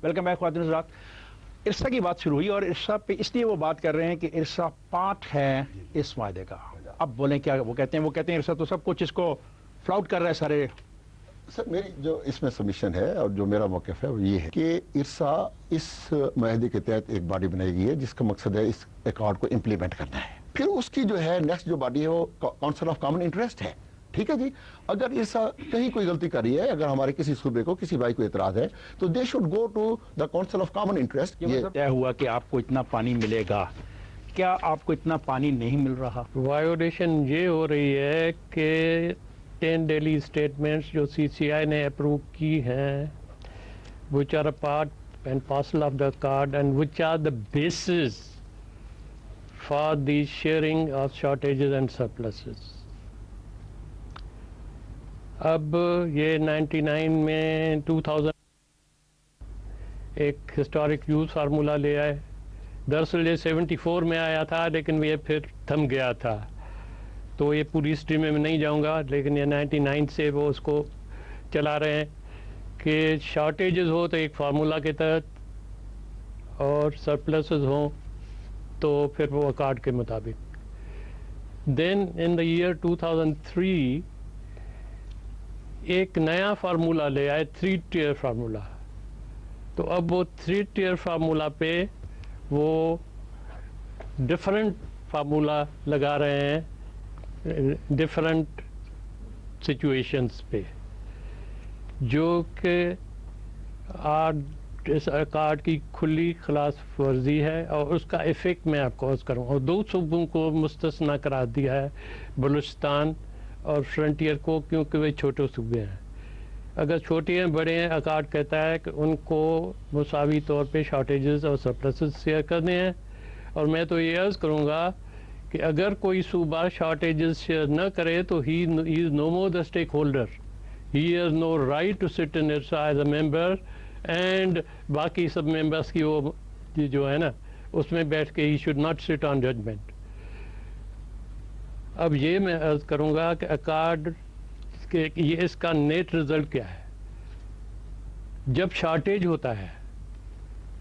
Welcome back خواتین حضرات. ارسا کی بات شروع ہوئی اور ارسا پہ اس لیے وہ بات کر رہے ہیں کہ ارسا پارٹ ہے اس معاہدے کا. اب بولیں کیا وہ کہتے ہیں ارسا تو سب کچھ اس کو فلاؤٹ کر رہا ہے سارے. سر میری جو اس میں سبمیشن ہے اور جو میرا موقف ہے وہ یہ ہے کہ ارسا اس معاہدے کے تحت ایک باڈی بنائی گئی ہے جس کا مقصد ہے اس ایکارڈ کو امپلیمنٹ کرنا ہے. پھر اس کی جو ہے نیکسٹ جو باڈی ہے وہ کونسل آف کامن انٹرسٹ ہے. ٹھیک ہے جی. اگر ارسا کہیں کوئی غلطی کر رہی ہے, اگر ہمارے کسی صوبے کو کسی بھائی کو اعتراض ہے تو they should go to the council of common interest. یہ طے ہوا کہ آپ کو اتنا پانی ملے گا, کیا آپ کو اتنا پانی نہیں مل رہا؟ وائیولیشن یہ ہو رہی ہے کہ 10 ڈیلی اسٹیٹمنٹس جو سی سی آئی نے اپروو کی ہیں which are a part and parcel of the card and which are the basis for the sharing of shortages and surpluses. اب یہ 99 میں 2000 ایک ہسٹورک یوز فارمولا لے آئے. دراصل یہ 74 میں آیا تھا لیکن یہ پھر تھم گیا تھا, تو یہ پوری ہسٹری میں نہیں جاؤں گا, لیکن یہ 99 سے وہ اس کو چلا رہے ہیں کہ شارٹیجز ہو تو ایک فارمولا کے تحت اور سرپلسز ہوں تو پھر وہ اکارڈ کے مطابق. دین ان دا ایئر 2003 ایک نیا فارمولا لے آئے, 3 ٹیئر فارمولا. تو اب وہ 3 ٹیئر فارمولا پہ وہ ڈفرینٹ فارمولا لگا رہے ہیں ڈفرینٹ سچویشنز پہ, جو کہ اس اکارڈ کی کھلی خلاف ورزی ہے اور اس کا ایفیکٹ میں آپ کو عرض کروں. اور 2 صوبوں کو مستثنیٰ قرار دیا ہے, بلوچستان اور فرنٹیئر کو, کیونکہ وہ چھوٹے صوبے ہیں. اگر چھوٹے ہیں بڑے ہیں, اکارڈ کہتا ہے کہ ان کو مساوی طور پہ شارٹیجز اور سرپلسز شیئر کرنے ہیں. اور میں تو یہ عرض کروں گا کہ اگر کوئی صوبہ شارٹیجز شیئر نہ کرے تو he is no more the stakeholder. He has no right to sit in IRSA as a member, and باقی سب ممبرس کی وہ جو ہے نا اس میں بیٹھ کے ہی شوڈ ناٹ سٹ آن ججمنٹ. اب یہ میں عرض کروں گا کہ اکارڈ کہ یہ اس کا نیٹ رزلٹ کیا ہے. جب شارٹیج ہوتا ہے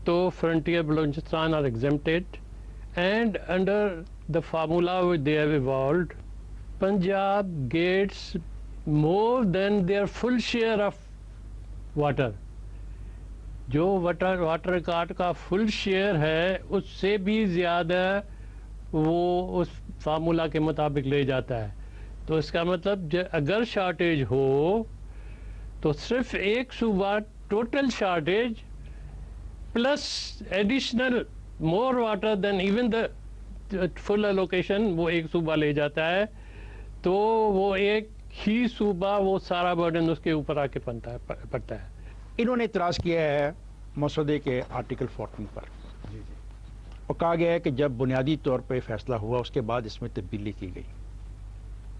تو frontier Balochistan are exempted, and under the formula which they have evolved, Punjab gets more than their full share of water. جو واٹر کارٹ کا فل شیئر ہے اس سے بھی زیادہ وہ اس فارمولا کے مطابق لے جاتا ہے. تو اس کا مطلب اگر شارٹیج ہو تو صرف ایک صوبہ total shortage plus additional more water then even the full allocation وہ ایک صوبہ لے جاتا ہے, تو وہ ایک ہی صوبہ وہ سارا برڈن اس کے اوپر آ کے پڑتا ہے. انہوں نے اعتراض کیا ہے مسودے کے آرٹیکل 14 پر, اور کہا گیا ہے کہ جب بنیادی طور پہ فیصلہ ہوا اس کے بعد اس میں تبدیلی کی گئی.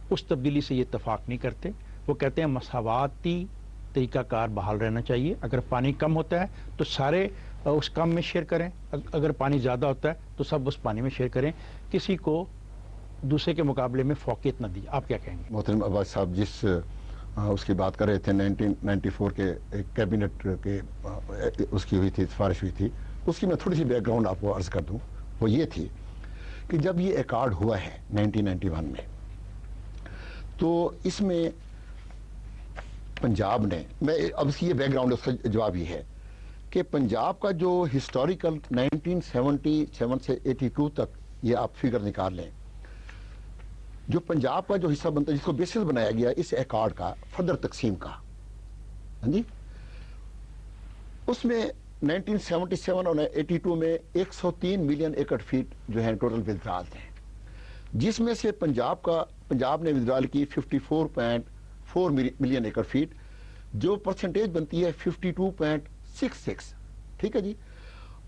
اس تبدیلی سے یہ اتفاق نہیں کرتے. وہ کہتے ہیں مساواتی طریقہ کار بحال رہنا چاہیے. اگر پانی کم ہوتا ہے تو سارے اس کم میں شیئر کریں, اگر پانی زیادہ ہوتا ہے تو سب اس پانی میں شیئر کریں, کسی کو دوسرے کے مقابلے میں فوقیت نہ دی. آپ کیا کہیں گے؟ محترم عباس صاحب جس اس کی بات کر رہے تھے 1994 کے ایک کیبنٹ کے اس کی ہوئی تھی, سفارش ہوئی تھی, اس کی میں تھوڑی سی بیک گراؤنڈ آپ کو عرض کر دوں. وہ یہ تھی کہ جب یہ ایکارڈ ہوا ہے 1991 میں, تو اس میں پنجاب نے, میں اب اس کی یہ بیک گراؤنڈ, اس کا جواب یہ ہے کہ پنجاب کا جو ہسٹوریکل 1977 سے 82 تک یہ آپ فگر نکال لیں, جو پنجاب کا جو حصہ بنتا ہے جس کو بیسس بنایا گیا اس ایکارڈ کا فردر تقسیم کا, ہاں جی, اس میں 1977 اور 82 میں 103 ملین ایکڑ فیٹ جو ہیں ٹوٹل ودرال تھے, جس میں سے پنجاب نے ودرال کی 54.4 ملین ایکڑ فیٹ, جو پرسنٹیج بنتی ہے 52.66. ٹھیک ہے جی.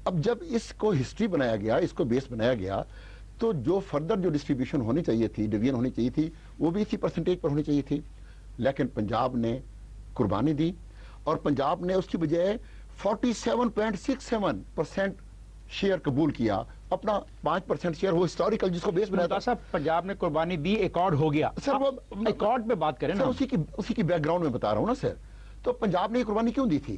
اب جب اس کو ہسٹری بنایا گیا, اس کو بیس بنایا گیا, تو جو فردر جو ڈسٹریبیوشن ہونی چاہیے تھی, ڈویژن ہونی چاہیے تھی, وہ بھی اسی پرسنٹیج پر ہونی چاہیے تھی. لیکن پنجاب نے قربانی دی اور پنجاب نے اس کی بجائے 47.67% شیئر قبول کیا. اپنا 5% شیئر وہ ہسٹوریکل جس کو بیس بنایا تھا. صاحب پنجاب نے قربانی دی, ایکارڈ ہو گیا. سر وہ ایکارڈ پہ بات کریں نا, اسی کی بیک گراؤنڈ میں بتا رہا ہوں نا سر. تو پنجاب نے یہ قربانی کیوں دی تھی؟